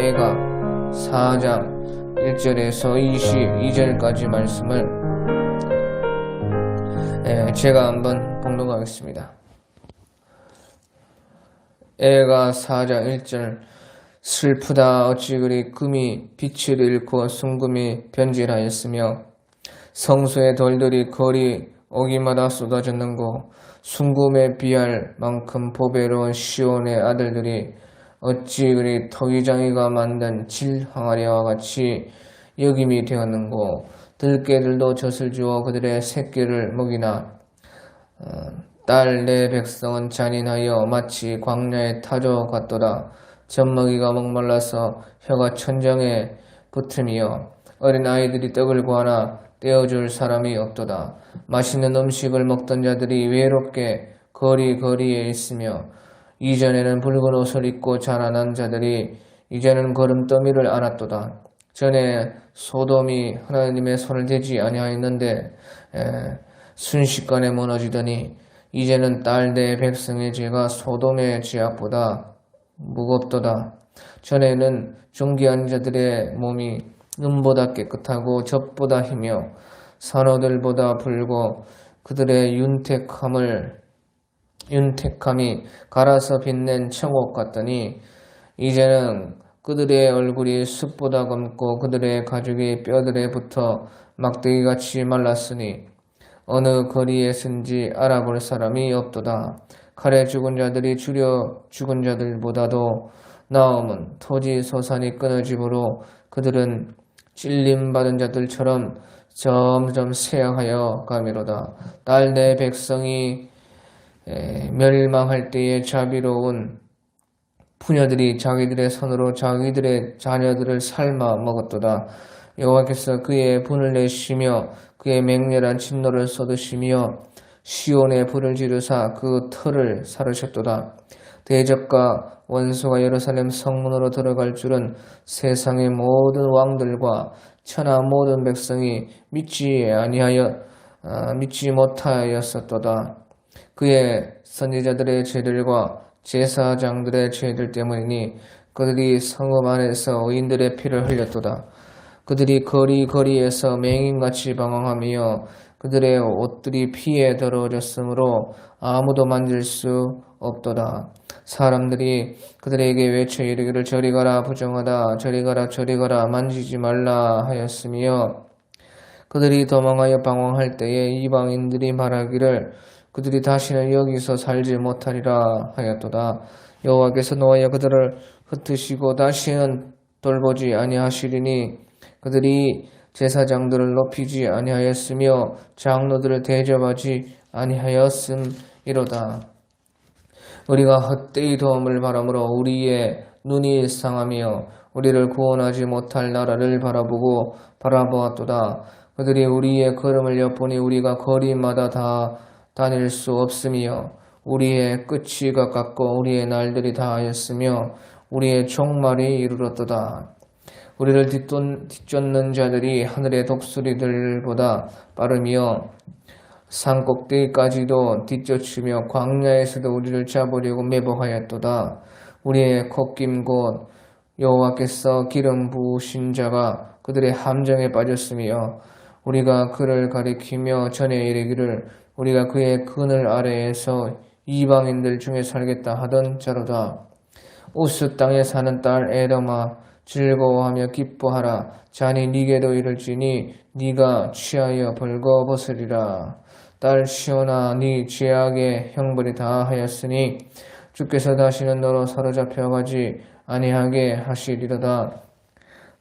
에가 4장 1절에서 22절까지 말씀을 제가 한번 봉독하겠습니다. 에가 4장 1절 슬프다 어찌 그리 금이 빛을 잃고 순금이 변질하였으며 성소의 돌들이 거리 오기마다 쏟아졌는고 순금에 비할 만큼 보배로운 시온의 아들들이 어찌 그리 토기장이가 만든 질 항아리와 같이 여김이 되었는고 들깨들도 젖을 주어 그들의 새끼를 먹이나 딸 내 백성은 잔인하여 마치 광야의 타조 같도다. 젖먹이가 목말라서 혀가 천장에 붙으며 어린 아이들이 떡을 구하나 떼어줄 사람이 없도다. 맛있는 음식을 먹던 자들이 외롭게 거리거리에 있으며 이전에는 붉은 옷을 입고 자라난 자들이 이제는 걸음더미를 안았도다. 전에 소돔이 하나님의 손을 대지 아니하였는데 순식간에 무너지더니 이제는 딸 내 백성의 죄가 소돔의 죄악보다 무겁도다. 전에는 존귀한 자들의 몸이 은보다 깨끗하고 젖보다 희며 산호들보다 붉고 그들의 윤택함이 갈아서 빛낸 청옥 같더니 이제는 그들의 얼굴이 숯보다 검고 그들의 가죽이 뼈들에 붙어 막대기같이 말랐으니 어느 거리에 쓴지 알아볼 사람이 없도다. 칼에 죽은 자들이 주려 죽은 자들보다도 나음은 토지 소산이 끊어지므로 그들은 찔림받은 자들처럼 점점 쇠약하여 가미로다. 딸 내 백성이 멸망할 때에 자비로운 부녀들이 자기들의 손으로 자기들의 자녀들을 삶아 먹었도다. 여호와께서 그의 분을 내시며 그의 맹렬한 진노를 쏟으시며 시온에 불을 지르사 그 터를 사르셨도다. 대적과 원수가 예루살렘 성문으로 들어갈 줄은 세상의 모든 왕들과 천하 모든 백성이 믿지 못하였었도다. 그의 선지자들의 죄들과 제사장들의 죄들 때문이니 그들이 성읍 안에서 의인들의 피를 흘렸도다. 그들이 거리거리에서 맹인같이 방황하며 그들의 옷들이 피에 더러워졌으므로 아무도 만질 수 없도다. 사람들이 그들에게 외쳐 이르기를 저리 가라 부정하다 저리 가라 저리 가라 만지지 말라 하였으며 그들이 도망하여 방황할 때에 이방인들이 말하기를 그들이 다시는 여기서 살지 못하리라 하였도다. 여호와께서 노하여 그들을 흩으시고 다시는 돌보지 아니하시리니 그들이 제사장들을 높이지 아니하였으며 장로들을 대접하지 아니하였음이로다. 우리가 헛되이 도움을 바라므로 우리의 눈이 상하며 우리를 구원하지 못할 나라를 바라보았도다. 그들이 우리의 걸음을 엿보니 우리가 거리마다 다 다닐 수 없으며 우리의 끝이 가깝고 우리의 날들이 다하였으며 우리의 종말이 이르렀도다. 우리를 뒤쫓는 자들이 하늘의 독수리들보다 빠르며 산꼭대기까지도 뒤쫓으며 광야에서도 우리를 잡으려고 매복하였도다. 우리의 콧김 곧 여호와께서 기름 부으신 자가 그들의 함정에 빠졌으며 우리가 그를 가리키며 전에 이르기를 우리가 그의 그늘 아래에서 이방인들 중에 살겠다 하던 자로다. 우스 땅에 사는 딸 에돔아 즐거워하며 기뻐하라. 잔이 네게도 이를지니 네가 취하여 벌거벗으리라. 딸 시온아 네 죄악의 형벌이 다하였으니 주께서 다시는 너로 사로잡혀 가지 아니하게 하시리로다.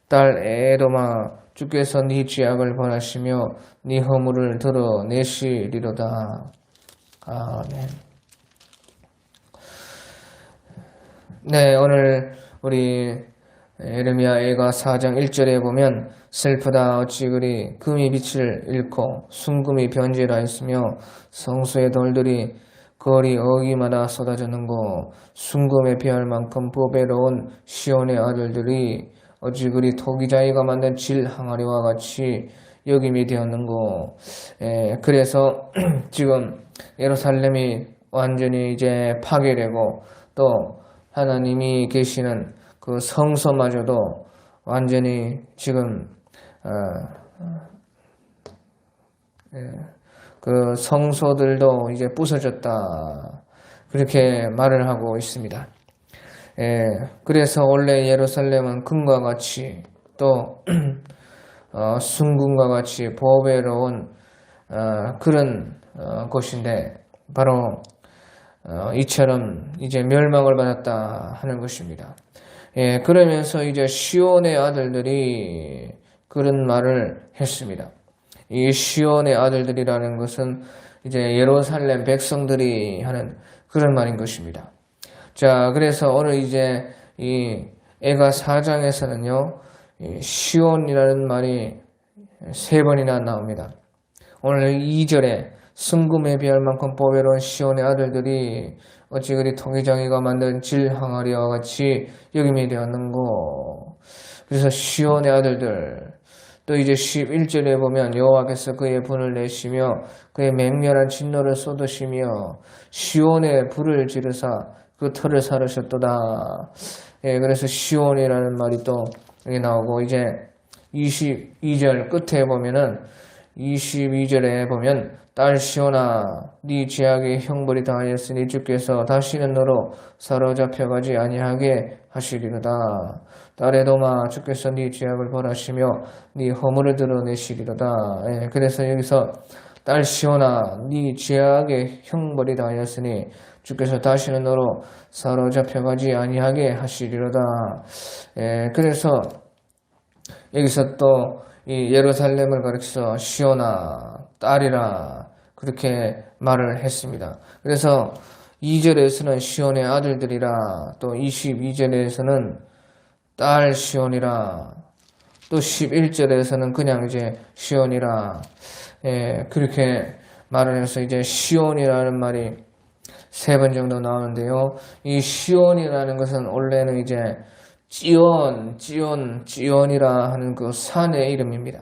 딸 에돔아 주께서 네 죄악을 벌하시며 네 허물을 드러내시리로다. 아멘. 네, 오늘 우리 예레미야 애가 4장 1절에 보면 슬프다 어찌 그리 금이 빛을 잃고 순금이 변질하였으며 성소의 돌들이 거리 어기마다 쏟아졌는고 순금에 비할 만큼 보배로운 시온의 아들들이 어찌 그리 토기자이가 만든 질 항아리와 같이 여김이 되었는고. 그래서 지금 예루살렘이 완전히 이제 파괴되고 또 하나님이 계시는 그 성소마저도 완전히 지금 그 성소들도 이제 부서졌다. 그렇게 말을 하고 있습니다. 그래서 원래 예루살렘은 금과 같이 또 순금과 같이 보배로운 그런 곳인데 바로 이처럼 이제 멸망을 받았다 하는 것입니다. 그러면서 이제 시온의 아들들이 그런 말을 했습니다. 이 시온의 아들들이라는 것은 이제 예루살렘 백성들이 하는 그런 말인 것입니다. 자, 그래서 오늘 이제 이 애가 4장에서는요, 시온이라는 말이 3번이나 나옵니다. 오늘 2절에 순금에 비할 만큼 보배로운 시온의 아들들이 어찌 그리 토기장이가 만든 질항아리와 같이 여김이 되었는고. 그래서 시온의 아들들, 또 이제 11절에 보면 여호와께서 그의 분을 내시며 그의 맹렬한 진노를 쏟으시며 시온에 불을 지르사 그 터를 사르셨도다. 그래서 시온이라는 말이 또 여기 나오고, 이제 22절 끝에 보면은 22절에 보면 딸 시온아 네 죄악의 형벌이 당하였으니 주께서 다시는 너로 사로잡혀가지 아니하게 하시리로다. 딸의 도마 주께서 네 죄악을 벌하시며 네 허물을 드러내시리로다. 그래서 여기서 딸 시온아 네 죄악의 형벌이 당하였으니 주께서 다시는 너로 사로잡혀가지 아니하게 하시리로다. 그래서 여기서 또 이 예루살렘을 가리켜서 시온아 딸이라 그렇게 말을 했습니다. 그래서 2절에서는 시온의 아들들이라, 또 22절에서는 딸 시온이라, 또 11절에서는 그냥 이제 시온이라, 그렇게 말을 해서 이제 시온이라는 말이 3번 정도 나오는데요. 이 시온이라는 것은 원래는 이제 찌온이라 하는 그 산의 이름입니다.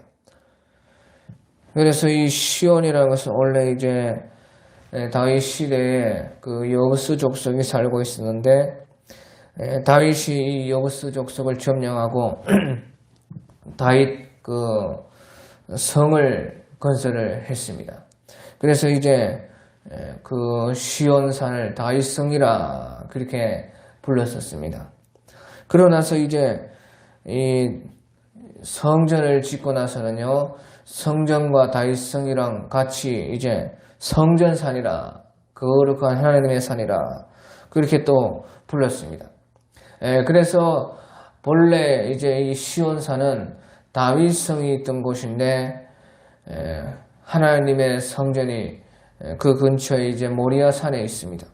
그래서 이 시온이라는 것은 원래 이제 다윗 시대에 그 여부스 족속이 살고 있었는데, 다윗이 이 여부스 족속을 점령하고 다윗 그 성을 건설을 했습니다. 그래서 이제 그 시온산을 다윗성이라 그렇게 불렀었습니다. 그러나서 이제 이 성전을 짓고 나서는요, 성전과 다윗성이랑 같이 이제 성전산이라, 거룩한 하나님의 산이라 그렇게 또 불렀습니다. 그래서 본래 이제 이 시온산은 다윗성이 있던 곳인데, 하나님의 성전이 그 근처에 이제 모리아 산에 있습니다.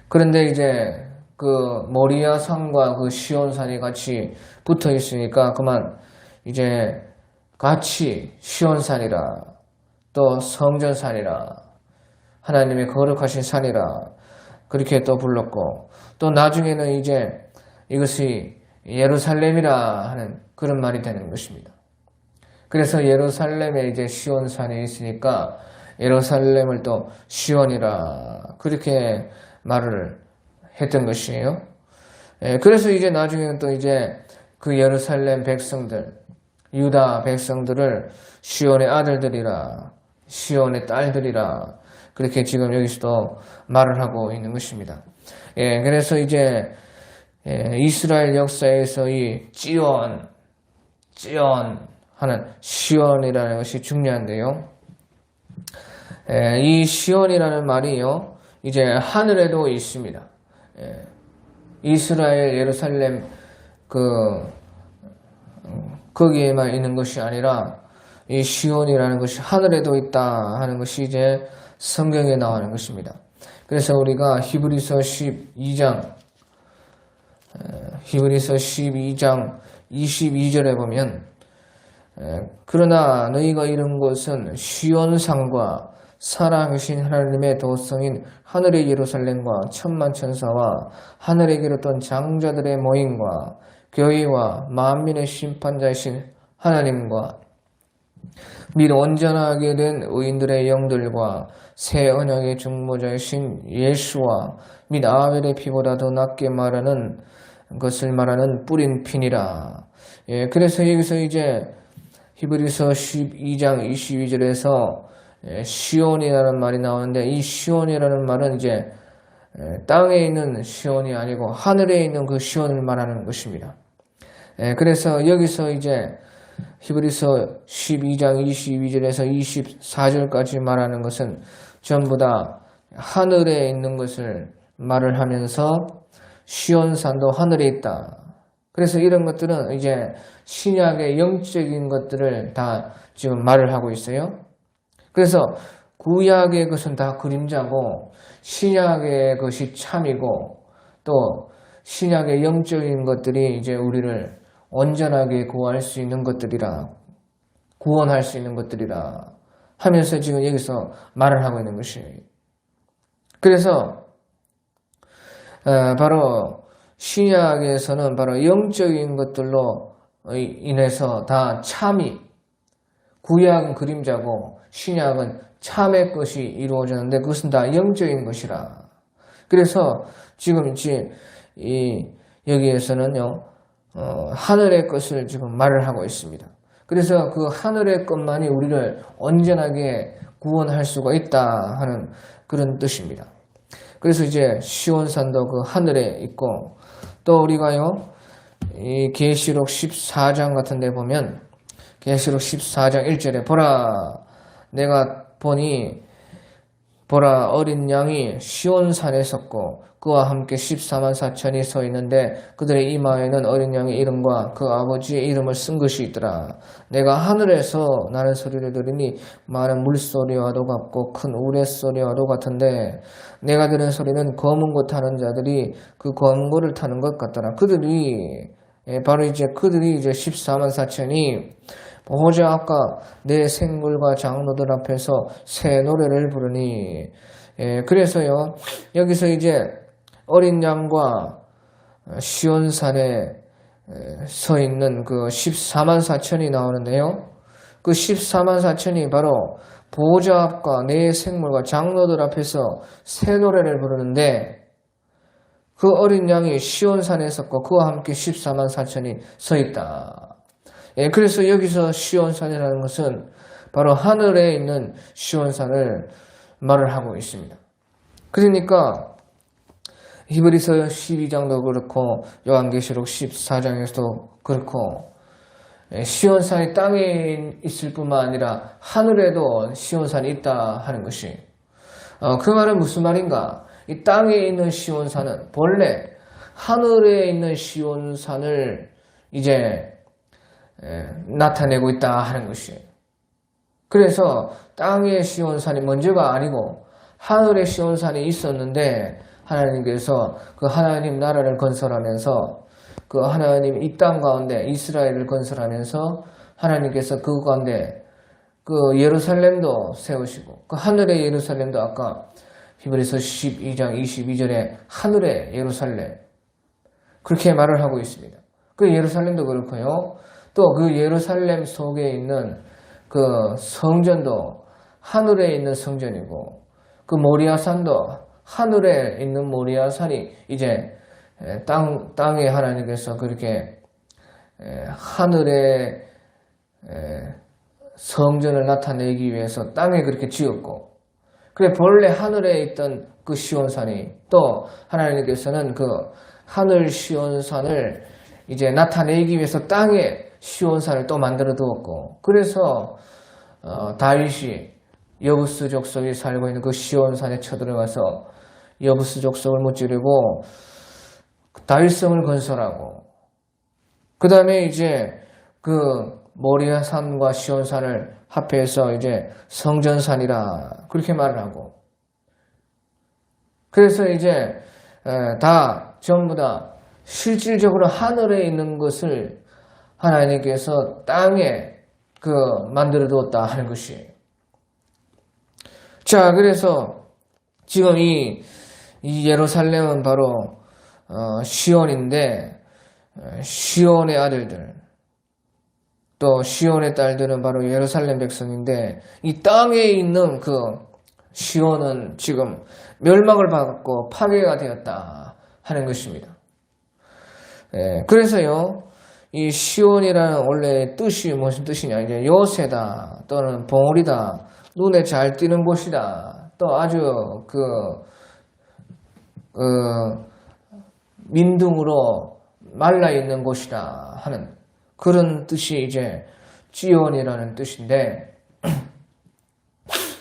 그런데 이제 그 모리아 산과 그 시온산이 같이 붙어 있으니까 그만 이제 같이 시온산이라, 또 성전산이라, 하나님의 거룩하신 산이라 그렇게 또 불렀고, 또 나중에는 이제 이것이 예루살렘이라 하는 그런 말이 되는 것입니다. 그래서 예루살렘에 이제 시온산이 있으니까 예루살렘을 또 시온이라 그렇게 말을 했던 것이에요. 그래서 이제 나중에는 또 이제 그 예루살렘 백성들, 유다 백성들을 시온의 아들들이라, 시온의 딸들이라 그렇게 지금 여기서도 말을 하고 있는 것입니다. 그래서 이제 이스라엘 역사에서 이 찌온 하는 시온이라는 것이 중요한데요. 이 시온이라는 말이요, 이제 하늘에도 있습니다. 이스라엘 예루살렘 거기에만 있는 것이 아니라 이 시온이라는 것이 하늘에도 있다 하는 것이 이제 성경에 나오는 것입니다. 그래서 우리가 히브리서 12장 22절에 보면, 그러나 너희가 이룬 것은 시온산과 살아계신 하나님의 도성인 하늘의 예루살렘과 천만 천사와 하늘에 기르던 장자들의 모임과 교회와 만민의 심판자이신 하나님과 및 온전하게 된 의인들의 영들과 새 언약의 중보자이신 예수와 및 아벨의 피보다 더 낫게 말하는 것을 말하는 뿌린 핀이라. 예, 그래서 여기서 이제 히브리서 12장 22절에서 시온이라는 말이 나오는데, 이 시온이라는 말은 이제 땅에 있는 시온이 아니고 하늘에 있는 그 시온을 말하는 것입니다. 그래서 여기서 이제 히브리서 12장 22절에서 24절까지 말하는 것은 전부 다 하늘에 있는 것을 말을 하면서 시온산도 하늘에 있다. 그래서 이런 것들은 이제 신약의 영적인 것들을 다 지금 말을 하고 있어요. 그래서 구약의 것은 다 그림자고 신약의 것이 참이고, 또 신약의 영적인 것들이 이제 우리를 온전하게 구할 수 있는 것들이라, 구원할 수 있는 것들이라 하면서 지금 여기서 말을 하고 있는 것이에요. 그래서 바로 신약에서는 바로 영적인 것들로 인해서 다 참이, 구약은 그림자고 신약은 참의 것이 이루어졌는데 그것은 다 영적인 것이라. 그래서 지금 이제 여기에서는요, 하늘의 것을 지금 말을 하고 있습니다. 그래서 그 하늘의 것만이 우리를 온전하게 구원할 수가 있다 하는 그런 뜻입니다. 그래서 이제 시온산도 그 하늘에 있고, 또 우리가요, 이 계시록 14장 같은 데 보면, 계시록 14장 1절에 보라, 내가 보니 보라 어린 양이 시온산에 섰고 그와 함께 14만 4천이 서 있는데 그들의 이마에는 어린 양의 이름과 그 아버지의 이름을 쓴 것이 있더라. 내가 하늘에서 나는 소리를 들으니 많은 물소리와도 같고 큰 우레소리와도 같은데 내가 들은 소리는 검은 것 타는 자들이 그 검은 것을 타는 것 같더라. 그들이 바로 이제 그들이 이제 14만 4천이 보호자 아까 내 생물과 장로들 앞에서 새 노래를 부르니. 그래서요, 여기서 이제 어린 양과 시온산에 서 있는 그 14만 4천이 나오는데요, 그 14만 4천이 바로 보호자 앞과 내 생물과 장로들 앞에서 새 노래를 부르는데, 그 어린 양이 시온산에 섰고 그와 함께 14만 4천이 서 있다. 그래서 여기서 시온산이라는 것은 바로 하늘에 있는 시온산을 말을 하고 있습니다. 그러니까 히브리서 12장도 그렇고 요한계시록 14장에서도 그렇고 시온산이 땅에 있을 뿐만 아니라 하늘에도 시온산이 있다 하는 것이, 그 말은 무슨 말인가? 이 땅에 있는 시온산은 본래 하늘에 있는 시온산을 이제 나타내고 있다 하는 것이에요. 그래서 땅의 시온산이 먼저가 아니고 하늘의 시온산이 있었는데 하나님께서 그 하나님 나라를 건설하면서 그 하나님 이 땅 가운데 이스라엘을 건설하면서 하나님께서 그 가운데 그 예루살렘도 세우시고 그 하늘의 예루살렘도 아까 히브리서 12장 22절에 하늘의 예루살렘 그렇게 말을 하고 있습니다. 그 예루살렘도 그렇고요. 또 그 예루살렘 속에 있는 그 성전도 하늘에 있는 성전이고 그 모리아산도 하늘에 있는 모리아산이 이제 땅에 하나님께서 그렇게 하늘의 성전을 나타내기 위해서 땅에 그렇게 지었고, 그래 본래 하늘에 있던 그 시온산이 또 하나님께서는 그 하늘 시온산을 이제 나타내기 위해서 땅에 시온산을 또 만들어 두었고, 그래서 다윗이 여부스 족속이 살고 있는 그 시온산에 쳐들어가서 여부스 족속을 무찌르고 다윗성을 건설하고, 그 다음에 이제 그 모리아산과 시온산을 합해서 이제 성전산이라 그렇게 말을 하고, 그래서 이제 다 전부 다 실질적으로 하늘에 있는 것을 하나님께서 땅에 만들어 두었다 하는 것이에요. 자, 그래서 지금 이 예루살렘은 바로 시온인데, 시온의 아들들 또 시온의 딸들은 바로 예루살렘 백성인데, 이 땅에 있는 그 시온은 지금 멸망을 받고 파괴가 되었다 하는 것입니다. 그래서요, 이 시온이라는 원래 뜻이 무슨 뜻이냐, 이제 요새다, 또는 봉우리다, 눈에 잘 띄는 곳이다, 또 아주 민둥으로 말라있는 곳이다 하는 그런 뜻이 이제 지온이라는 뜻인데,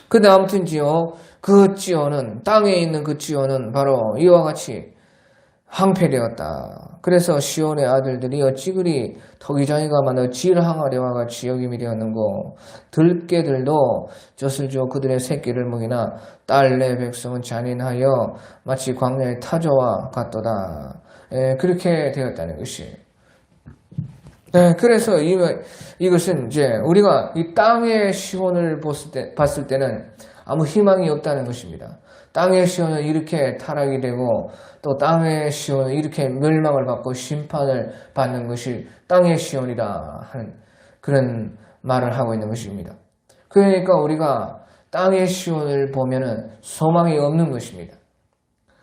근데 아무튼지요, 그 지온은, 땅에 있는 그 지온은 바로 이와 같이 항폐되었다. 그래서 시온의 아들들이 어찌 그리 토기장이가 많아 질항아래와 같이 여김이 되었는고, 들깨들도 젖을 주어 그들의 새끼를 먹이나 딸내 백성은 잔인하여 마치 광야의 타조와 같도다. 그렇게 되었다는 것이. 그래서 이것은 이제 우리가 이 땅의 시온을 봤을 때는 아무 희망이 없다는 것입니다. 땅의 시온은 이렇게 타락이 되고, 또 땅의 시온은 이렇게 멸망을 받고 심판을 받는 것이 땅의 시온이다 하는 그런 말을 하고 있는 것입니다. 그러니까 우리가 땅의 시온을 보면은 소망이 없는 것입니다.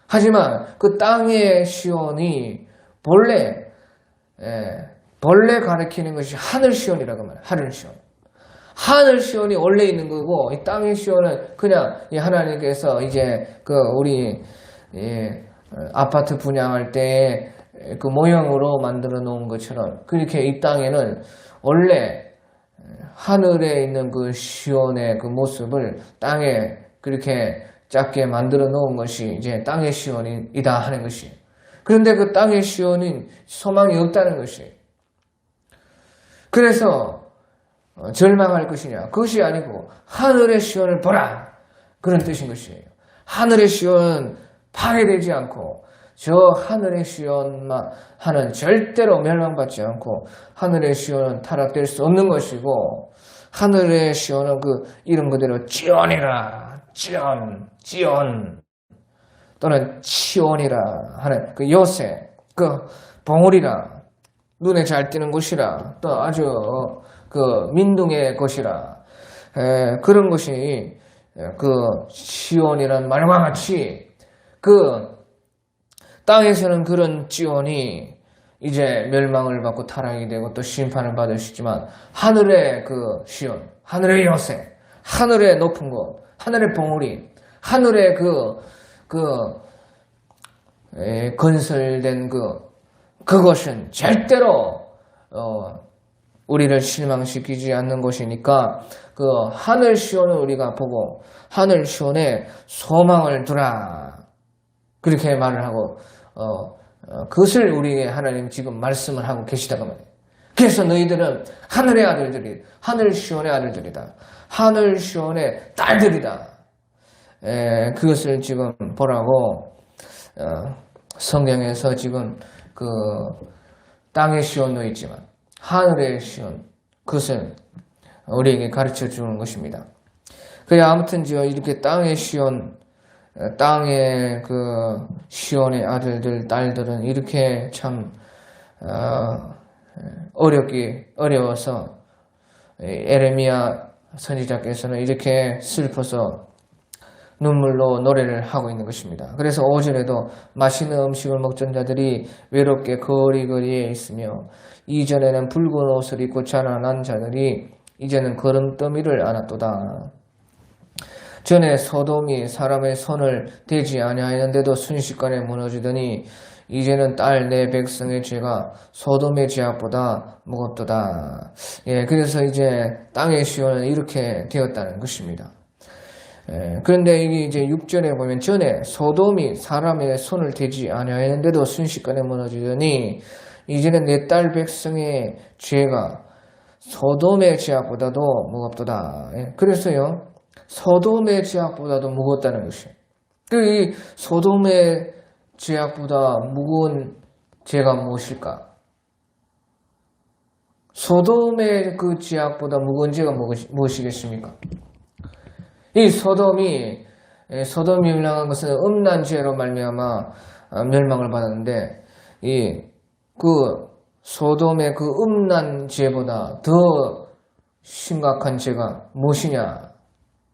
하지만 그 땅의 시온이 본래 가리키는 것이 하늘 시온이라고 말해요. 하늘 시온. 하늘 시온이 원래 있는 거고, 이 땅의 시온은 그냥 이 하나님께서 이제 우리 아파트 분양할 때 그 모형으로 만들어 놓은 것처럼, 그렇게 이 땅에는 원래 하늘에 있는 그 시온의 그 모습을 땅에 그렇게 작게 만들어 놓은 것이 이제 땅의 시온이다 하는 것이. 그런데 그 땅의 시온은 소망이 없다는 것이. 그래서 절망할 것이냐? 그것이 아니고 하늘의 시온을 보라! 그런 뜻인 것이에요. 하늘의 시온은 파괴되지 않고, 저 하늘의 시온만 하는 절대로 멸망받지 않고, 하늘의 시온은 타락될 수 없는 것이고, 하늘의 시온은 그 이름 그대로 지온이라, 지온 또는 치온이라 하는 그 요새, 그 봉우리라, 눈에 잘 띄는 곳이라, 또 아주 민둥의 곳이라, 그런 것이 그 시온이라는 말과 같이 땅에서는 그런 지온이 이제 멸망을 받고 타락이 되고 또 심판을 받을 수 있지만, 하늘의 그 시온, 하늘의 요새, 하늘의 높은 곳, 하늘의 봉우리, 하늘의 건설된 그것은 절대로 우리를 실망시키지 않는 것이니까, 그 하늘 시온을 우리가 보고 하늘 시온에 소망을 두라, 그렇게 말을 하고 그것을 우리에게 하나님 지금 말씀을 하고 계시다고 말해요. 그래서 너희들은 하늘의 아들들이, 하늘 시온의 아들들이다, 하늘 시온의 딸들이다. 그것을 지금 보라고 성경에서 지금 그 땅의 시온도 있지만 하늘의 시온, 그것을 우리에게 가르쳐 주는 것입니다. 그래, 아무튼 이렇게 땅의 시온, 땅의 그 시온의 아들들, 딸들은 이렇게 참 어려워서 에레미야 선지자께서는 이렇게 슬퍼서 눈물로 노래를 하고 있는 것입니다. 그래서 5절에도 맛있는 음식을 먹던 자들이 외롭게 거리거리에 있으며, 이전에는 붉은 옷을 입고 자라난 자들이 이제는 거름더미를 안았도다. 전에 소돔이 사람의 손을 대지 아니하였는데도 순식간에 무너지더니 이제는 딸 내 백성의 죄가 소돔의 죄악보다 무겁도다. 그래서 이제 땅의 시온은 이렇게 되었다는 것입니다. 그런데 이게 이제 6절에 보면, 전에 소돔이 사람의 손을 대지 아니하였는데도 순식간에 무너지더니 이제는 내 딸 백성의 죄가 소돔의 죄악보다도 무겁도다. 그래서요, 소돔의 죄악보다도 무겁다는 것이에요. 이 소돔의 죄악보다 무거운 죄가 무엇일까? 소돔의 그 죄악보다 무거운 죄가 무엇이겠습니까? 이 소돔이 멸망한 것은 음란 죄로 말미암아 멸망을 받았는데, 그 소돔의 그 음란 죄보다 더 심각한 죄가 무엇이냐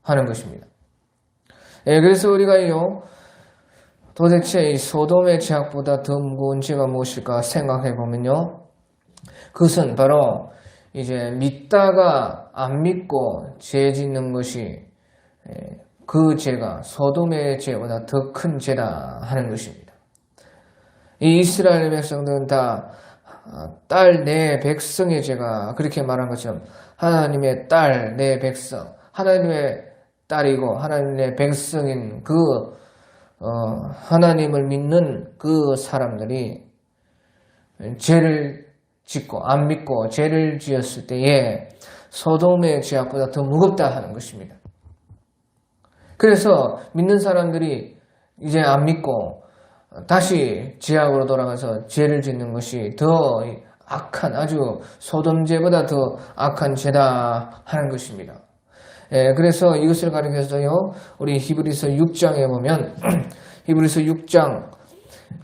하는 것입니다. 그래서 우리가요, 도대체 이 소돔의 죄악보다 더 무거운 죄가 무엇일까 생각해 보면요. 그것은 바로 이제 믿다가 안 믿고 죄 짓는 것이 그 죄가 소돔의 죄보다 더 큰 죄다 하는 것입니다. 이 이스라엘 백성들은 다 딸 내 백성의 죄가 그렇게 말한 것처럼 하나님의 딸 내 백성, 하나님의 딸이고 하나님의 백성인 그 하나님을 믿는 그 사람들이 죄를 짓고 안 믿고 죄를 지었을 때에 소돔의 죄악보다 더 무겁다 하는 것입니다. 그래서 믿는 사람들이 이제 안 믿고 다시 죄악으로 돌아가서 죄를 짓는 것이 더 악한, 아주 소돔죄보다 더 악한 죄다 하는 것입니다. 그래서 이것을 가리켜서요, 우리 히브리서 6장에 보면 히브리서 6장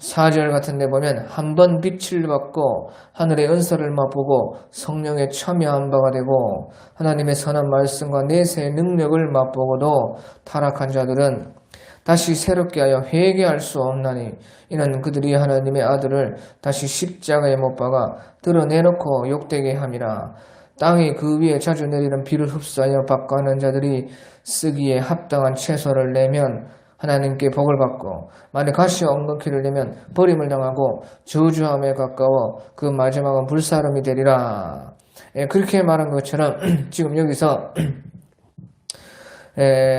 4절 같은 데 보면 한 번 빛을 받고 하늘의 은사를 맛보고 성령에 참여한 바가 되고 하나님의 선한 말씀과 내세의 능력을 맛보고도 타락한 자들은 다시 새롭게 하여 회개할 수 없나니 이는 그들이 하나님의 아들을 다시 십자가에 못 박아 드러내놓고 욕되게 함이라. 땅이 그 위에 자주 내리는 비를 흡수하여 박과하는 자들이 쓰기에 합당한 채소를 내면 하나님께 복을 받고 만일 가시와 엉겅퀴를 내면 버림을 당하고 저주함에 가까워 그 마지막은 불사름이 되리라. 그렇게 말한 것처럼 지금 여기서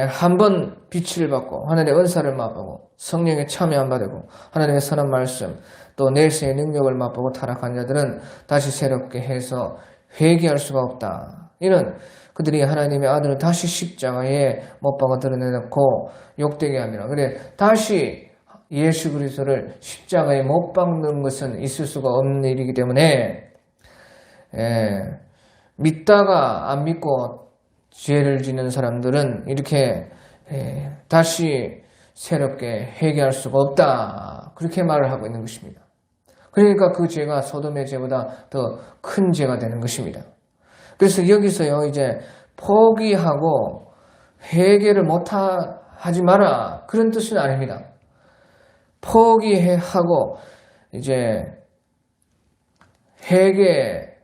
한 번 빛을 받고 하나님의 은사를 맛보고 성령에 참여한 바 되고 하나님의 선한 말씀 또 내세의 능력을 맛보고 타락한 자들은 다시 새롭게 해서 회개할 수가 없다. 이는 그들이 하나님의 아들을 다시 십자가에 못 박아 드러내놓고 욕되게 함이라. 그래 다시 예수 그리스도를 십자가에 못 박는 것은 있을 수가 없는 일이기 때문에 믿다가 안 믿고 죄를 짓는 사람들은 이렇게 다시 새롭게 회개할 수가 없다. 그렇게 말을 하고 있는 것입니다. 그러니까 그 죄가 소돔의 죄보다 더 큰 죄가 되는 것입니다. 그래서 여기서요, 이제 포기하고 회개를 하지 마라. 그런 뜻은 아닙니다. 포기하고 이제 회개를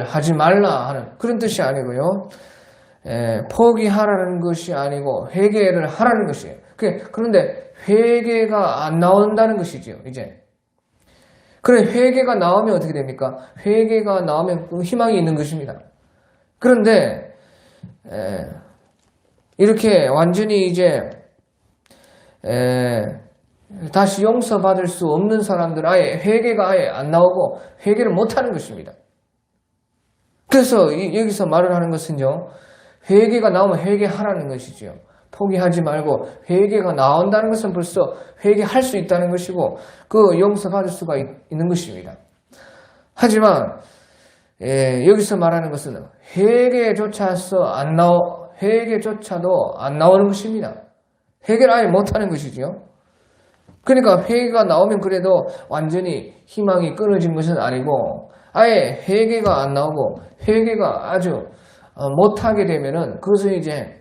하지 말라 하는 그런 뜻이 아니고요. 포기하라는 것이 아니고 회개를 하라는 것이에요. 그런데 회개가 안 나온다는 것이죠. 이제 그래 회개가 나오면 어떻게 됩니까? 회개가 나오면 희망이 있는 것입니다. 그런데 이렇게 완전히 이제 다시 용서받을 수 없는 사람들 회개가 아예 안 나오고 회개를 못하는 것입니다. 그래서 여기서 말을 하는 것은요, 회개가 나오면 회개하라는 것이지요. 포기하지 말고 회개가 나온다는 것은 벌써 회개할 수 있다는 것이고 그 용서받을 수가 있는 것입니다. 하지만 여기서 말하는 것은 회개조차도 안 나오는 것입니다. 회개를 아예 못하는 것이죠. 그러니까 회개가 나오면 그래도 완전히 희망이 끊어진 것은 아니고 아예 회개가 안 나오고 회개가 아주 못하게 되면은 그것은 이제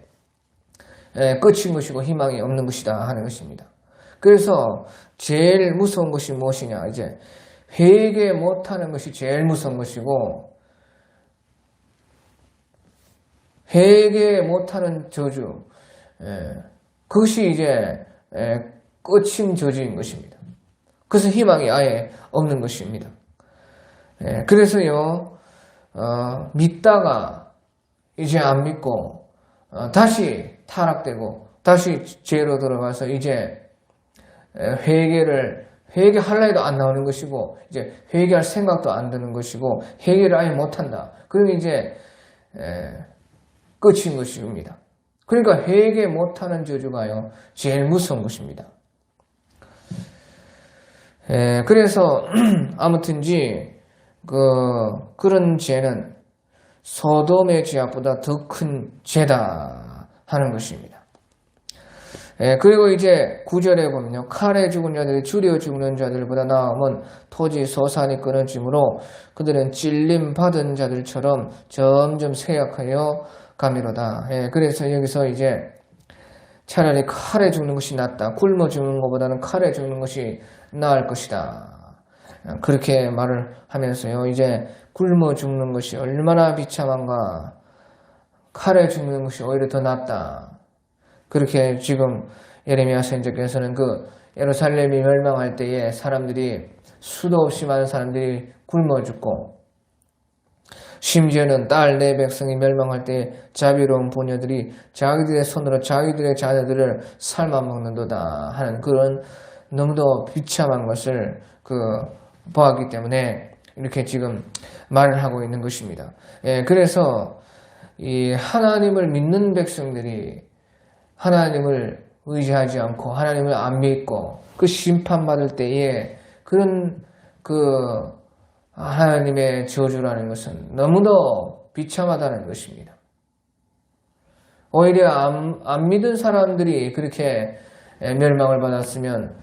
끝인 것이고 희망이 없는 것이다 하는 것입니다. 그래서 제일 무서운 것이 무엇이냐, 이제 회개 못하는 것이 제일 무서운 것이고 회개 못하는 저주, 그것이 이제 끝인 저주인 것입니다. 그것은 희망이 아예 없는 것입니다. 그래서요, 믿다가 이제 안 믿고 다시 타락되고 다시 죄로 들어가서 이제 회개하려 해도 안 나오는 것이고 이제 회개할 생각도 안 드는 것이고 회개를 아예 못한다. 그러면 이제 끝인 것입니다. 그러니까 회개 못하는 저주가요 제일 무서운 것입니다. 그래서 아무튼지 그런 죄는 소돔의 죄악보다 더 큰 죄다 하는 것입니다. 그리고 이제 9절에 보면요, 칼에 죽은 자들이 줄여 죽는 자들보다 나음은 토지 소산이 끊어지므로 그들은 찔림 받은 자들처럼 점점 쇠약하여 가미로다. 그래서 여기서 이제 차라리 칼에 죽는 것이 낫다. 굶어 죽는 것보다는 칼에 죽는 것이 나을 것이다. 그렇게 말을 하면서요. 이제 굶어 죽는 것이 얼마나 비참한가. 칼에 죽는 것이 오히려 더 낫다. 그렇게 지금 예레미야 선지자께서는 그 예루살렘이 멸망할 때에 사람들이 수도 없이 많은 사람들이 굶어 죽고 심지어는 딸 내 백성이 멸망할 때 자비로운 부녀들이 자기들의 손으로 자기들의 자녀들을 삶아 먹는도다 하는 그런 너무도 비참한 것을 보았기 때문에 이렇게 지금 말을 하고 있는 것입니다. 예, 그래서 이 하나님을 믿는 백성들이 하나님을 의지하지 않고 하나님을 안 믿고 그 심판받을 때에 그런 하나님의 저주라는 것은 너무도 비참하다는 것입니다. 오히려 안 믿은 사람들이 그렇게 멸망을 받았으면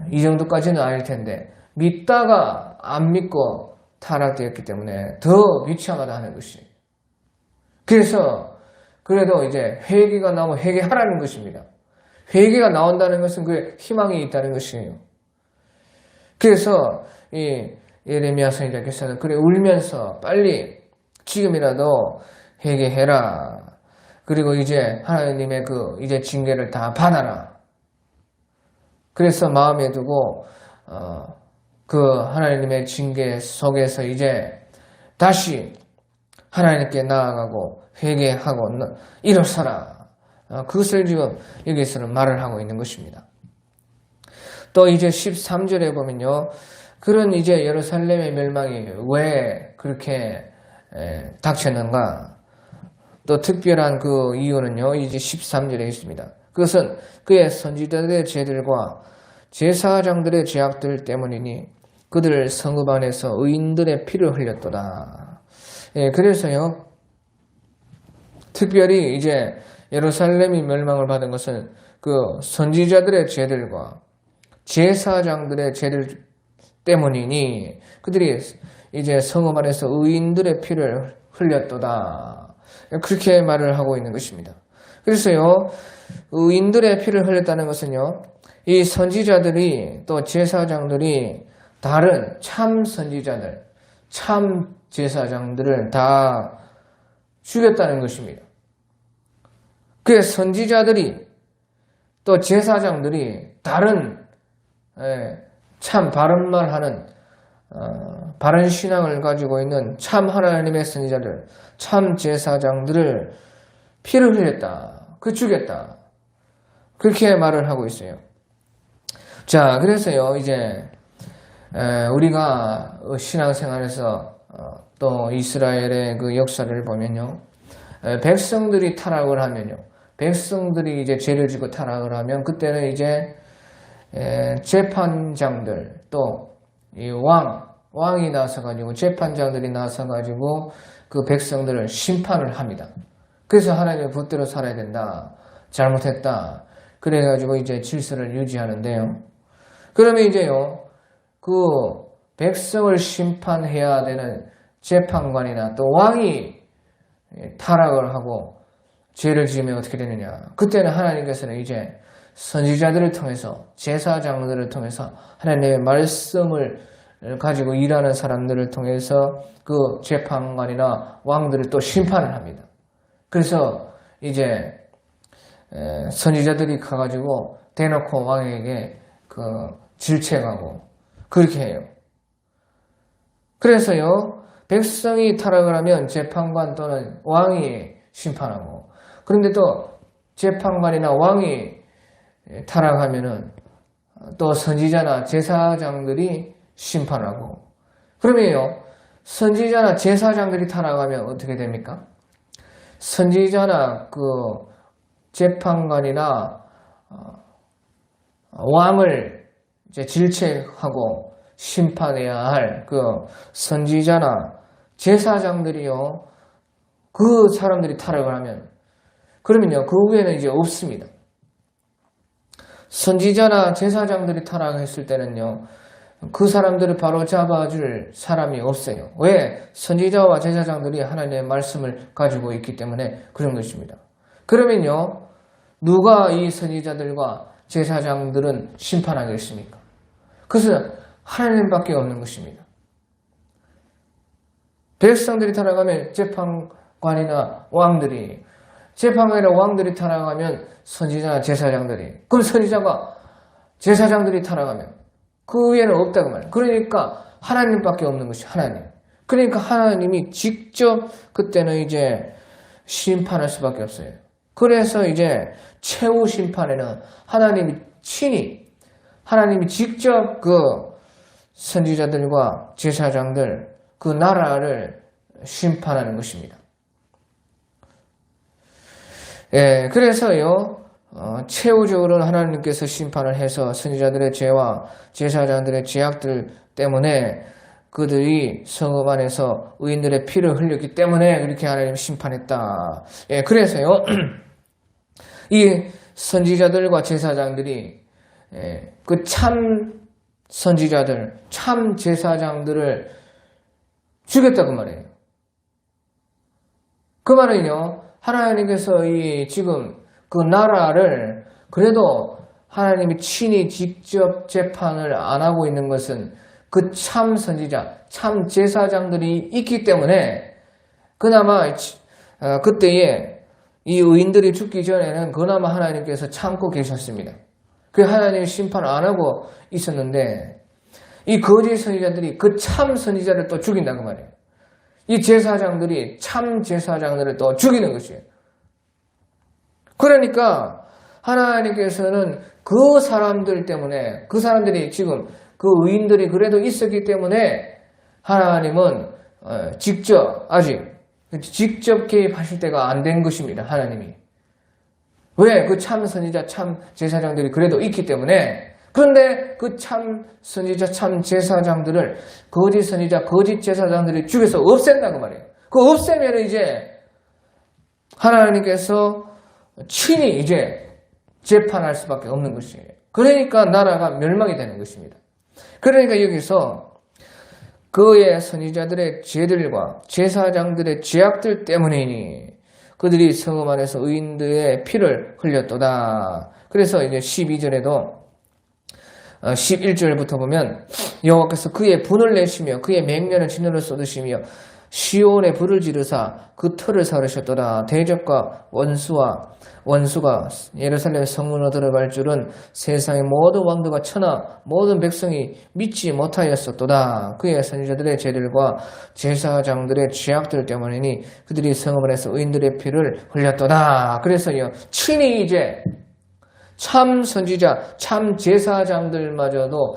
이 정도까지는 아닐 텐데 믿다가 안 믿고 타락되었기 때문에 더 비참하다는 것이. 그래서 그래도 이제 회개가 나오면 회개하라는 것입니다. 회개가 나온다는 것은 그 희망이 있다는 것이에요. 그래서 이 예레미야 선지자께서는 그래 울면서 빨리 지금이라도 회개해라. 그리고 이제 하나님의 이제 징계를 다 받아라. 그래서 마음에 두고 하나님의 징계 속에서 이제 다시 하나님께 나아가고 회개하고 일어서라. 그것을 지금 여기서는 말을 하고 있는 것입니다. 또 이제 13절에 보면요. 그런 이제 예루살렘의 멸망이 왜 그렇게 닥쳤는가? 또 특별한 그 이유는요. 이제 13절에 있습니다. 그것은 그의 선지자들의 죄들과 제사장들의 죄악들 때문이니 그들 성읍 안에서 의인들의 피를 흘렸도다. 예, 그래서요. 특별히 이제 예루살렘이 멸망을 받은 것은 그 선지자들의 죄들과 제사장들의 죄들 때문이니 그들이 이제 성읍 안에서 의인들의 피를 흘렸도다. 그렇게 말을 하고 있는 것입니다. 그래서요. 의인들의 피를 흘렸다는 것은요. 이 선지자들이 또 제사장들이 다른 참 선지자들, 참 제사장들을 다 죽였다는 것입니다. 그 선지자들이 또 제사장들이 다른 참 바른 말하는 바른 신앙을 가지고 있는 참 하나님의 선지자들, 참 제사장들을 피를 흘렸다. 죽였다. 그렇게 말을 하고 있어요. 자, 그래서요, 이제 우리가 신앙생활에서 또 이스라엘의 그 역사를 보면요, 백성들이 타락을 하면요, 백성들이 이제 죄를 지고 타락을 하면 그때는 이제 재판장들 또 이 왕이 나서가지고 재판장들이 나서가지고 그 백성들을 심판을 합니다. 그래서 하나님의 뜻대로 살아야 된다. 잘못했다. 그래가지고 이제 질서를 유지하는데요. 그러면 이제요, 그 백성을 심판해야 되는 재판관이나 또 왕이 타락을 하고 죄를 지으면 어떻게 되느냐. 그때는 하나님께서는 이제 선지자들을 통해서 제사장들을 통해서 하나님의 말씀을 가지고 일하는 사람들을 통해서 그 재판관이나 왕들을 또 심판을 합니다. 그래서 이제 선지자들이 가가지고 대놓고 왕에게 질책하고 그렇게 해요. 그래서요, 백성이 타락을 하면 재판관 또는 왕이 심판하고, 그런데 또 재판관이나 왕이 타락하면은 또 선지자나 제사장들이 심판하고, 그러면요, 선지자나 제사장들이 타락하면 어떻게 됩니까? 선지자나 그 재판관이나 왕을 이제 질책하고 심판해야 할 그 선지자나 제사장들이요, 그 사람들이 타락을 하면, 그러면요, 그 후에는 이제 없습니다. 선지자나 제사장들이 타락했을 때는요, 그 사람들을 바로 잡아줄 사람이 없어요. 왜? 선지자와 제사장들이 하나님의 말씀을 가지고 있기 때문에 그런 것입니다. 그러면요, 누가 이 선지자들과 제사장들은 심판하겠습니까? 그것은 하나님밖에 없는 것입니다. 백성들이 타락하면 재판관이나 왕들이, 재판관이나 왕들이 타락하면 선지자나 제사장들이, 그럼 선지자가 제사장들이 타락하면 그 위에는 없다고 말이에요. 그러니까 하나님밖에 없는 것이 하나님. 그러니까 하나님이 직접 그때는 이제 심판할 수밖에 없어요. 그래서 이제 최후 심판에는 하나님이 친히, 하나님이 직접 그 선지자들과 제사장들, 그 나라를 심판하는 것입니다. 예, 그래서요, 최후적으로는 하나님께서 심판을 해서 선지자들의 죄와 제사장들의 죄악들 때문에 그들이 성읍 안에서 의인들의 피를 흘렸기 때문에 그렇게 하나님 심판했다. 예, 그래서요, 이 선지자들과 제사장들이 그 참 선지자들, 참 제사장들을 죽였다고 말해요. 그 말은요, 하나님께서 이 지금 그 나라를 그래도 하나님이 친히 직접 재판을 안 하고 있는 것은 그 참 선지자, 참 제사장들이 있기 때문에 그나마 그때에 이 의인들이 죽기 전에는 그나마 하나님께서 참고 계셨습니다. 그 하나님이 심판을 안 하고 있었는데 이 거짓 선지자들이 그 참 선지자를 또 죽인다고 말이에요. 이 제사장들이 참 제사장들을 또 죽이는 것이에요. 그러니까 하나님께서는 그 사람들 때문에, 그 사람들이 지금 그 의인들이 그래도 있었기 때문에 하나님은 아직 직접 개입하실 때가 안 된 것입니다. 하나님이. 왜? 그 참 선지자, 참 제사장들이 그래도 있기 때문에. 그런데 그 참 선지자, 참 제사장들을 거짓 선지자, 거짓 제사장들이 죽여서 없앤다고 말이에요. 그 없애면 이제 하나님께서 친히 이제 재판할 수밖에 없는 것이에요. 그러니까 나라가 멸망이 되는 것입니다. 그러니까 여기서 그의 선지자들의 죄들과 제사장들의 죄악들 때문이니 그들이 성읍 안에서 의인들의 피를 흘렸도다. 그래서 이제 12절에도 11절부터 보면 여호와께서 그의 분을 내시며 그의 맹렬한 진노를 쏟으시며 시온에 불을 지르사 그 터를 사르셨도다. 대적과 원수가 예루살렘 성문으로 들어갈 줄은 세상의 모든 왕들과 천하 모든 백성이 믿지 못하였었도다. 그의 선지자들의 죄들과 제사장들의 죄악들 때문이니 그들이 성읍 안에서 의인들의 피를 흘렸도다. 그래서요, 친히 이제 참 선지자, 참 제사장들마저도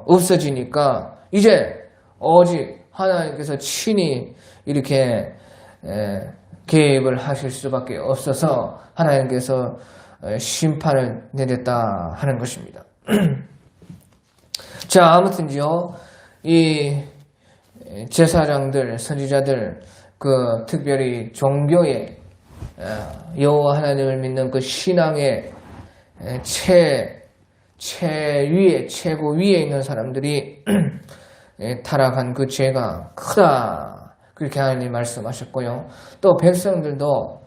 없어지니까 이제 오직 하나님께서 친히 이렇게 개입을 하실 수밖에 없어서 하나님께서 심판을 내렸다 하는 것입니다. 자, 아무튼요, 이 제사장들, 선지자들, 그 특별히 종교의 여호와 하나님을 믿는 그 신앙의 최고 위에 있는 사람들이 타락한 그 죄가 크다. 그렇게 하나님 말씀하셨고요. 또 백성들도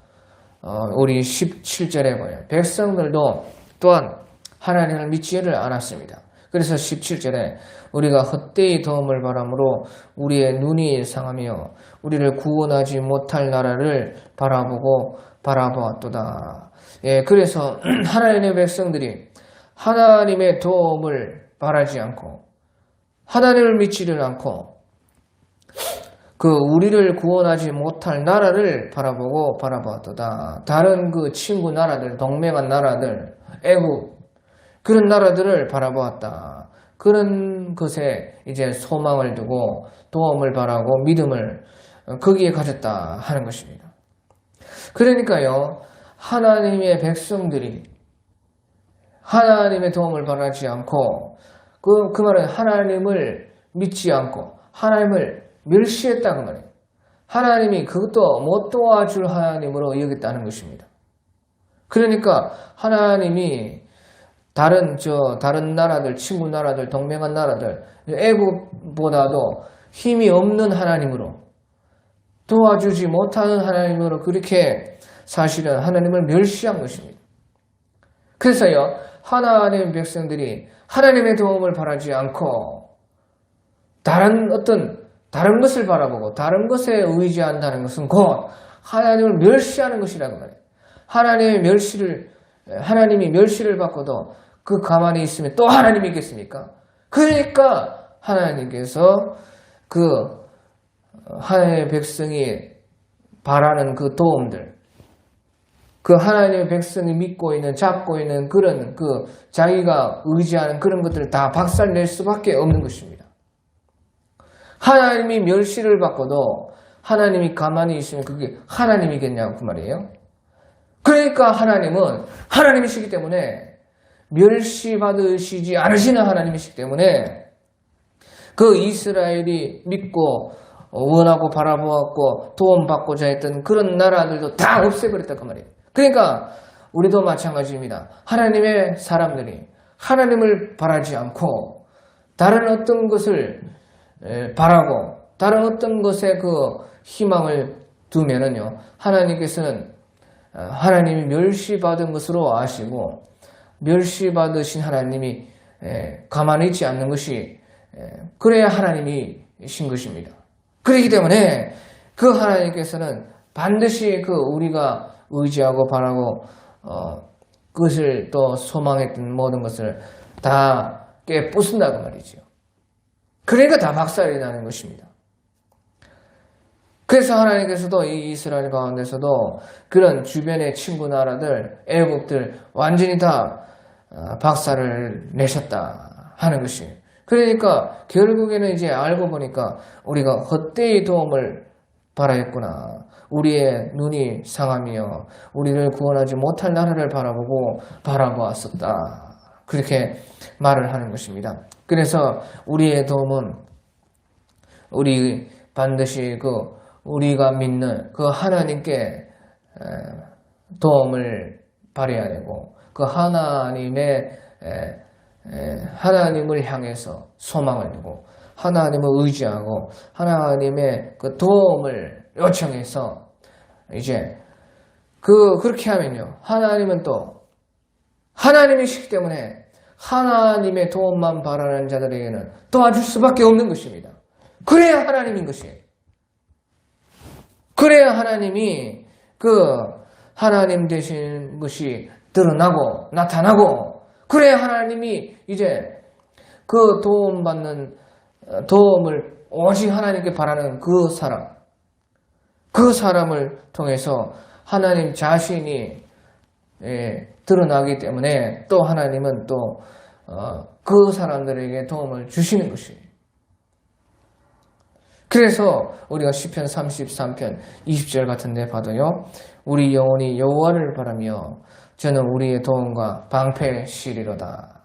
우리 17절에 보면 백성들도 또한 하나님을 믿지를 않았습니다. 그래서 17절에 우리가 헛되이 도움을 바람으로 우리의 눈이 상하며 우리를 구원하지 못할 나라를 바라보았도다. 예, 그래서 하나님의 백성들이 하나님의 도움을 바라지 않고 하나님을 믿지를 않고 그 우리를 구원하지 못할 나라를 바라보았도다. 다른 그 친구 나라들, 동맹한 나라들, 애국 그런 나라들을 바라보았다. 그런 것에 이제 소망을 두고 도움을 바라고 믿음을 거기에 가졌다 하는 것입니다. 그러니까요, 하나님의 백성들이 하나님의 도움을 바라지 않고 그 말은 하나님을 믿지 않고 하나님을 멸시했다고 말해요. 하나님이 그것도 못 도와줄 하나님으로 여겼다는 것입니다. 그러니까 하나님이 다른 나라들, 친구 나라들, 동맹한 나라들, 애국보다도 힘이 없는 하나님으로 도와주지 못하는 하나님으로 그렇게 사실은 하나님을 멸시한 것입니다. 그래서요, 하나님의 백성들이 하나님의 도움을 바라지 않고 다른 것을 바라보고 다른 것에 의지한다는 것은 곧 하나님을 멸시하는 것이라고 말해요. 하나님이 멸시를 받고도 그 가만히 있으면 또 하나님이겠습니까? 그러니까 하나님께서 하나님의 백성이 바라는 그 도움들, 그 하나님의 백성이 믿고 있는, 잡고 있는 그런 자기가 의지하는 그런 것들을 다 박살낼 수밖에 없는 것입니다. 하나님이 멸시를 받고도 하나님이 가만히 있으면 그게 하나님이겠냐고 그 말이에요. 그러니까 하나님은 하나님이시기 때문에 멸시받으시지 않으시는 하나님이시기 때문에 그 이스라엘이 믿고 원하고 바라보았고 도움받고자 했던 그런 나라들도 다 없애버렸다 그 말이에요. 그러니까 우리도 마찬가지입니다. 하나님의 사람들이 하나님을 바라지 않고 다른 어떤 것을 바라고 다른 어떤 것에 희망을 두면은요, 하나님께서는 하나님이 멸시받은 것으로 아시고 멸시받으신 하나님이 가만히 있지 않는 것이 그래야 하나님이신 것입니다. 그렇기 때문에 그 하나님께서는 반드시 우리가 의지하고 바라고 그것을 또 소망했던 모든 것을 다 깨부순다고 말이죠. 그러니까 다 박살이 나는 것입니다. 그래서 하나님께서도 이 이스라엘 가운데서도 그런 주변의 친구 나라들, 애국들 완전히 다 박살을 내셨다 하는 것이에요. 그러니까 결국에는 이제 알고 보니까 우리가 헛되이 도움을 바라했구나. 우리의 눈이 상하며 우리를 구원하지 못할 나라를 바라보았었다. 그렇게 말을 하는 것입니다. 그래서 우리의 도움은 우리 반드시 우리가 믿는 하나님께 도움을 발해야 되고 하나님을 향해서 소망을 두고 하나님을 의지하고 하나님의 도움을 요청해서 이제 그렇게 하면요, 하나님은 또 하나님이시기 때문에 하나님의 도움만 바라는 자들에게는 도와줄 수밖에 없는 것입니다. 그래야 하나님인 것이에요. 그래야 하나님이 하나님 되신 것이 드러나고 나타나고, 그래야 하나님이 이제 도움을 오직 하나님께 바라는 그 사람을 통해서 하나님 자신이 드러나기 때문에 또 하나님은 또 그 사람들에게 도움을 주시는 것이에요. 그래서 우리가 시편 33편 20절 같은 데 봐도요, 우리 영혼이 여호와를 바라며 저는 우리의 도움과 방패시리로다.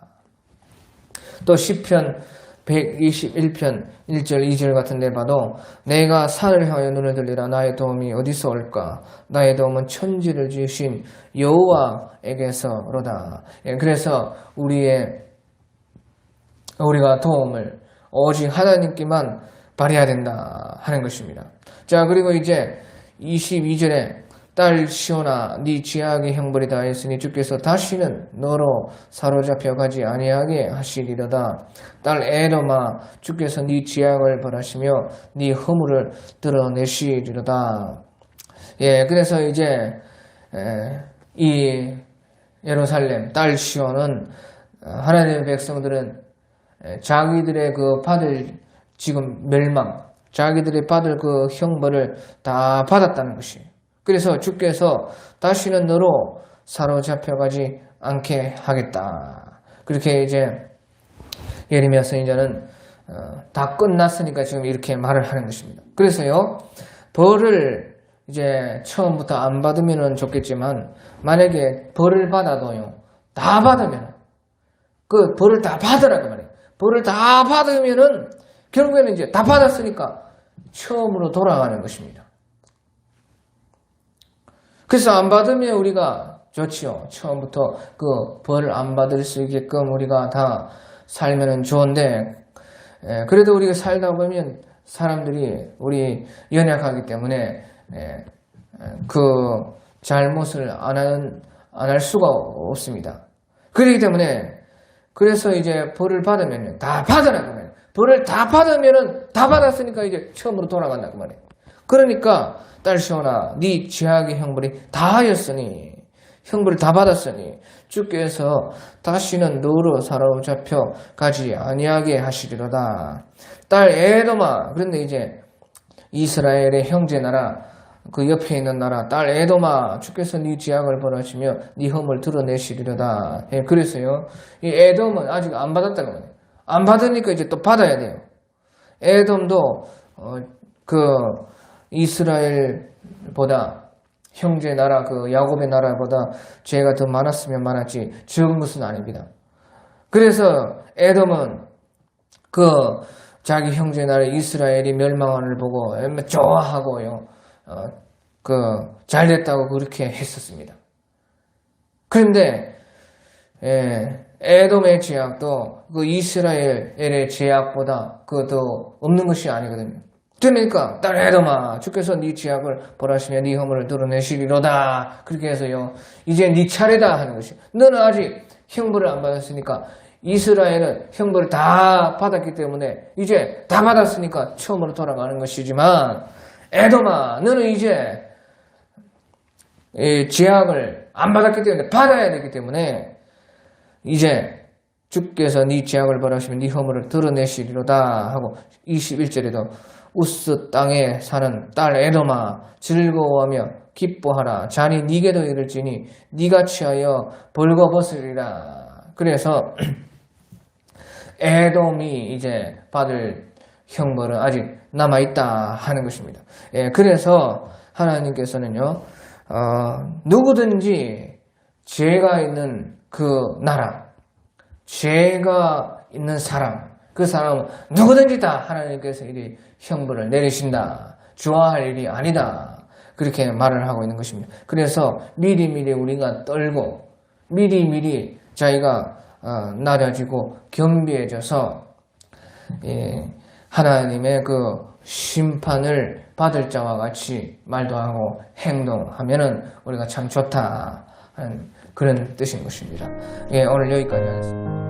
또 시편 121편 1절 2절 같은 데 봐도 내가 산을 향하여 눈을 들리라. 나의 도움이 어디서 올까? 나의 도움은 천지를 지으신 여호와에게서로다. 그래서 우리가 도움을 오직 하나님께만 발해야 된다 하는 것입니다. 자, 그리고 이제 22절에 딸 시온아 네 죄악의 형벌이 다했으니 주께서 다시는 너로 사로잡혀 가지 아니하게 하시리로다. 딸 에돔아 주께서 네 죄악을 벌하시며 네 허물을 드러내시리로다. 그래서 이제 이 예루살렘 딸 시온은 하나님의 백성들은 자기들의 받을 지금 멸망, 자기들이 받을 형벌을 다 받았다는 것이에요. 그래서 주께서 다시는 너로 사로잡혀가지 않게 하겠다. 그렇게 이제 예레미야 선지자는 다 끝났으니까 지금 이렇게 말을 하는 것입니다. 그래서요, 벌을 이제 처음부터 안 받으면 좋겠지만 만약에 벌을 받아도요, 다 받으면 벌을 다 받으라고 말해요. 벌을 다 받으면은 결국에는 이제 다 받았으니까 처음으로 돌아가는 것입니다. 그래서 안 받으면 우리가 좋지요. 처음부터 벌을 안 받을 수 있게끔 우리가 다 살면은 좋은데, 그래도 우리가 살다 보면 사람들이 우리 연약하기 때문에 잘못을 안 할 수가 없습니다. 그렇기 때문에 그래서 이제 벌을 받으면 다 받으라 그 말이에요. 벌을 다 받으면은 다 받았으니까 이제 처음으로 돌아간다 그 말이에요. 그러니까 딸 시온아 네 죄악의 형벌이 다 하였으니 형벌을 다 받았으니 주께서 다시는 너로 사로잡혀 가지 아니하게 하시리로다. 딸 에돔아 그런데 이제 이스라엘의 형제 나라 그 옆에 있는 나라 딸 에돔아 주께서 네 죄악을 벌하시며 네 흠을 드러내시리로다. 예, 그래서요 이 에돔은 아직 안 받았다는 거예요. 안 받으니까 이제 또 받아야 돼요. 에돔도 그 이스라엘보다 형제 나라 그 야곱의 나라보다 죄가 더 많았으면 많았지 적은 것은 아닙니다. 그래서 에돔은 그 자기 형제 나라 이스라엘이 멸망을 보고 좋아하고요. 그 잘됐다고 그렇게 했었습니다. 그런데 에돔의 죄악도 그 이스라엘의 죄악보다 그도 없는 것이 아니거든요. 그러니까 딸 에돔아 주께서 네 죄악을 벌하시며 네 허물을 드러내시리로다. 그렇게 해서요 이제 네 차례다 하는 것이. 너는 아직 형벌을 안 받았으니까 이스라엘은 형벌을 다 받았기 때문에 이제 다 받았으니까 처음으로 돌아가는 것이지만 에돔아 너는 이제 죄악을 안 받았기 때문에 받아야 되기 때문에 이제 주께서 네 죄악을 벌하시면 네 허물을 드러내시리로다 하고 21절에도 우스 땅에 사는 딸 에돔아 즐거워하며 기뻐하라. 잔이 네게도 이를지니 네가 취하여 벌거벗으리라. 그래서 에돔이 이제 받을 형벌은 아직 남아있다 하는 것입니다. 예, 그래서 하나님께서는요 누구든지 죄가 있는 그 나라 죄가 있는 사람 그 사람은 누구든지 다 하나님께서 이 형벌을 내리신다. 좋아할 일이 아니다. 그렇게 말을 하고 있는 것입니다. 그래서 미리미리 우리가 떨고 미리미리 자기가 낮아지고 겸비해져서 하나님의 그 심판을 받을 자와 같이 말도 하고 행동하면은 우리가 참 좋다 하는 그런 뜻인 것입니다. 예, 오늘 여기까지 하겠습니다.